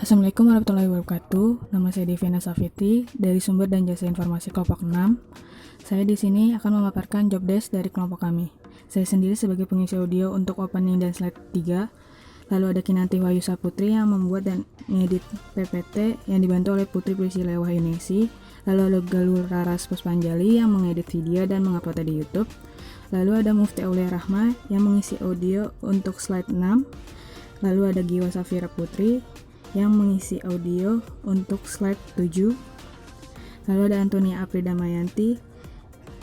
Assalamualaikum warahmatullahi wabarakatuh. Nama saya Devina Safiti dari Sumber dan Jasa Informasi kelompok 6. Saya di sini akan memaparkan job desk dari kelompok kami. Saya sendiri sebagai pengisi audio untuk opening dan slide 3. Lalu ada Kinanti Wahyu Saputri yang membuat dan mengedit PPT yang dibantu oleh Putri Priscilla Wahyunisi. Lalu ada Galur Raras Puspanjali yang mengedit video dan menguploadnya di YouTube. Lalu ada Mufti Aulia Rahma yang mengisi audio untuk slide 6. Lalu ada Giwa Safira Putri yang mengisi audio untuk slide 7. Lalu ada Antonia Aprida Mayanti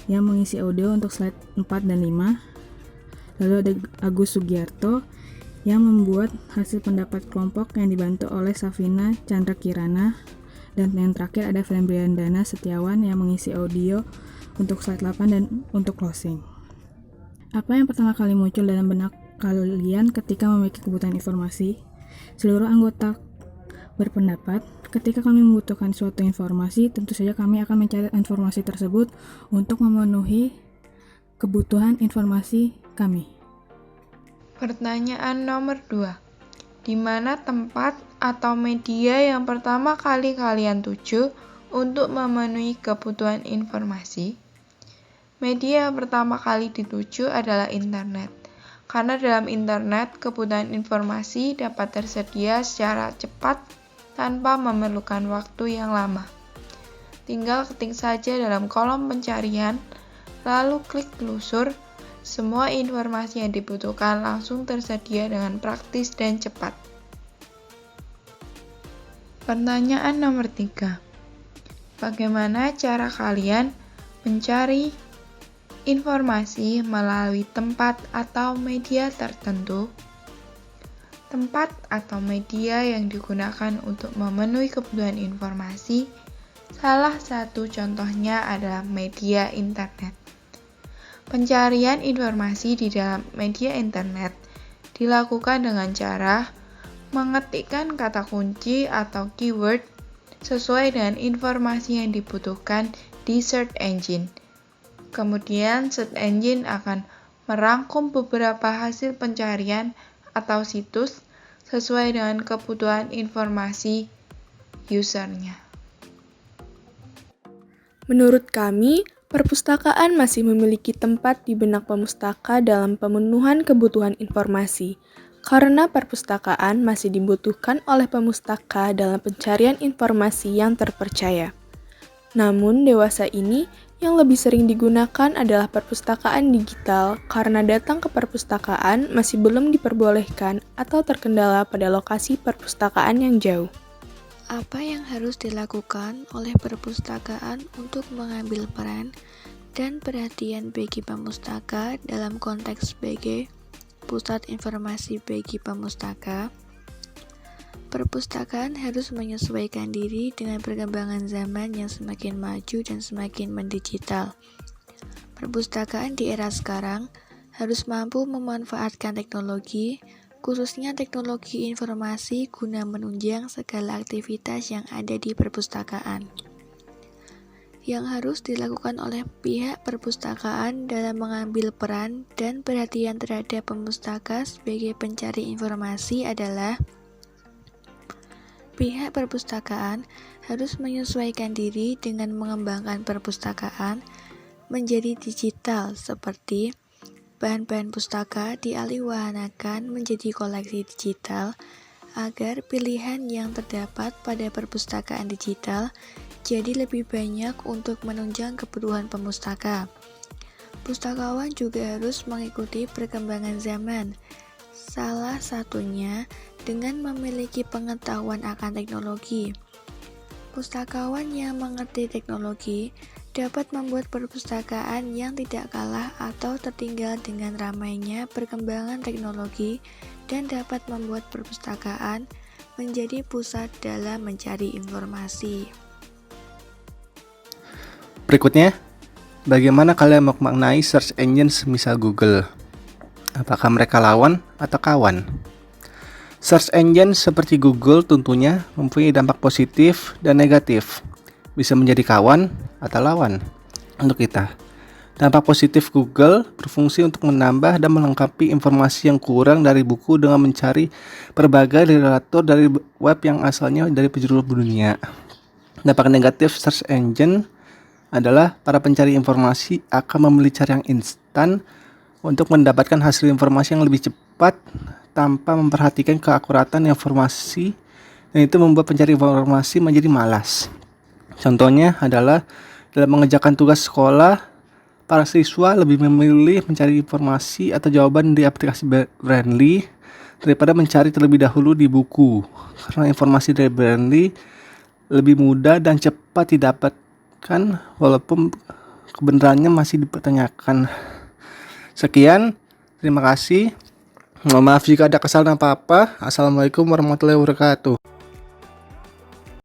yang mengisi audio untuk slide 4 dan 5. Lalu ada Agus Sugiarto yang membuat hasil pendapat kelompok yang dibantu oleh Safina Chandra Kirana. Dan yang terakhir ada Febriandana Setiawan yang mengisi audio untuk slide 8 dan untuk closing. Apa yang pertama kali muncul dalam benak kalian ketika memiliki kebutuhan informasi? Seluruh anggota berpendapat, ketika kami membutuhkan suatu informasi, tentu saja kami akan mencari informasi tersebut untuk memenuhi kebutuhan informasi kami. Pertanyaan nomor 2. Di mana tempat atau media yang pertama kali kalian tuju untuk memenuhi kebutuhan informasi? Media yang pertama kali dituju adalah internet. Karena dalam internet, kebutuhan informasi dapat tersedia secara cepat tanpa memerlukan waktu yang lama. Tinggal ketik saja dalam kolom pencarian, lalu klik telusur, semua informasi yang dibutuhkan langsung tersedia dengan praktis dan cepat. Pertanyaan nomor 3. Bagaimana cara kalian mencari informasi melalui tempat atau media tertentu? Tempat atau media yang digunakan untuk memenuhi kebutuhan informasi, salah satu contohnya adalah media internet. Pencarian informasi di dalam media internet dilakukan dengan cara mengetikkan kata kunci atau keyword sesuai dengan informasi yang dibutuhkan di search engine. Kemudian search engine akan merangkum beberapa hasil pencarian atau situs sesuai dengan kebutuhan informasi usernya. Menurut kami, perpustakaan masih memiliki tempat di benak pemustaka dalam pemenuhan kebutuhan informasi, karena perpustakaan masih dibutuhkan oleh pemustaka dalam pencarian informasi yang terpercaya. Namun, dewasa ini yang lebih sering digunakan adalah perpustakaan digital karena datang ke perpustakaan masih belum diperbolehkan atau terkendala pada lokasi perpustakaan yang jauh. Apa yang harus dilakukan oleh perpustakaan untuk mengambil peran dan perhatian bagi pemustaka dalam konteks sebagai pusat informasi bagi pemustaka? Perpustakaan harus menyesuaikan diri dengan perkembangan zaman yang semakin maju dan semakin mendigital. Perpustakaan di era sekarang harus mampu memanfaatkan teknologi, khususnya teknologi informasi guna menunjang segala aktivitas yang ada di perpustakaan. Yang harus dilakukan oleh pihak perpustakaan dalam mengambil peran dan perhatian terhadap pemustaka sebagai pencari informasi adalah pihak perpustakaan harus menyesuaikan diri dengan mengembangkan perpustakaan menjadi digital seperti bahan-bahan pustaka dialihwahanakan menjadi koleksi digital agar pilihan yang terdapat pada perpustakaan digital jadi lebih banyak untuk menunjang kebutuhan pemustaka. Pustakawan juga harus mengikuti perkembangan zaman, salah satunya dengan memiliki pengetahuan akan teknologi. Pustakawan yang mengerti teknologi dapat membuat perpustakaan yang tidak kalah atau tertinggal dengan ramainya perkembangan teknologi dan dapat membuat perpustakaan menjadi pusat dalam mencari informasi. Berikutnya, bagaimana kalian memaknai search engine semisal Google? Apakah mereka lawan atau kawan? Search engine seperti Google tentunya mempunyai dampak positif dan negatif, bisa menjadi kawan atau lawan untuk kita. Dampak positif Google berfungsi untuk menambah dan melengkapi informasi yang kurang dari buku dengan mencari berbagai literatur dari web yang asalnya dari penjuru dunia. Dampak negatif search engine adalah para pencari informasi akan memilih cara yang instan untuk mendapatkan hasil informasi yang lebih cepat tanpa memperhatikan keakuratan informasi, dan itu membuat pencari informasi menjadi malas. Contohnya adalah dalam mengerjakan tugas sekolah, para siswa lebih memilih mencari informasi atau jawaban di aplikasi Brandly daripada mencari terlebih dahulu di buku, karena informasi dari Brandly lebih mudah dan cepat didapatkan walaupun kebenarannya masih dipertanyakan. Sekian, terima kasih. Mohon maaf jika ada kesalahan apa-apa. Assalamualaikum warahmatullahi wabarakatuh.